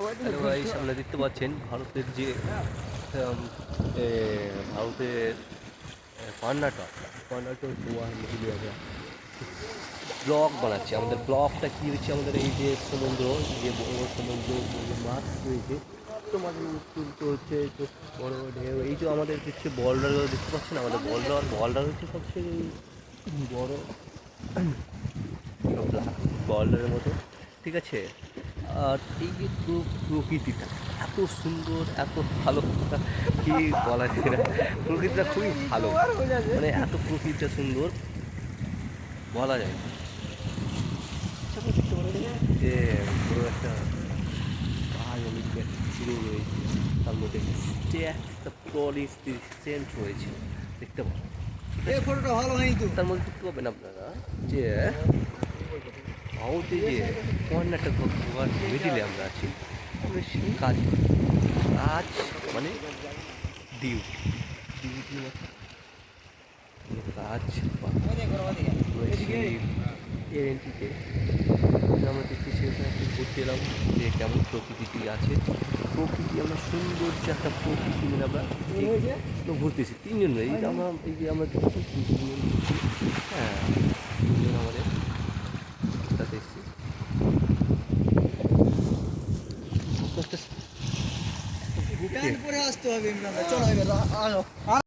Hello guys, আপনারা দেখতে পাচ্ছেন ভারতের যে ভারতের কর্ণাটক গোয়া মিডিলে আমরা ব্লগ বানাচ্ছি। আমাদের ব্লগটা কী হচ্ছে, আমাদের এই যে সমুদ্র, যে বড় সমুদ্র, মাছ রয়েছে, তো মাঝে তো হচ্ছে তো বড় ঢেউ। এই যে আমাদের হচ্ছে বলডার দেখতে পাচ্ছেন, আমাদের বলডার হচ্ছে সবচেয়ে বড় বলডারের মতো, ঠিক আছে। আর এই যে প্রকৃতিটা এত সুন্দর, এত ভালো, কি বলা যায় না, প্রকৃতিটা খুবই ভালো, মানে এত প্রকৃতিটা সুন্দর বলা যায় না। যে পুরো একটা পাহাড় শুরু রয়েছে, তার মধ্যে একটা ফ্লোরিসেন্ট রয়েছে, দেখতে পাবেন। তার মধ্যে দেখতে পাবেন আপনারা যে ভারতে যে কর্ণাটক গোয়ার মিডিলে আমরা আছি, আমরা সেই কাজ মানে ডিউটি কাজ রয়েছে এনটিতে। আমরা দেখতে সেখানে একটু ঘুরতে এলাম যে কেমন প্রকৃতি আছে, প্রকৃতি আমরা সুন্দর যে একটা প্রকৃতি মিলে আমরা ঘুরতেছি তিনজন। এই যে আমরা দেখছি তিনজন, হ্যাঁ তিনজন আমাদের সাথে এসেছি। আসতে হবে।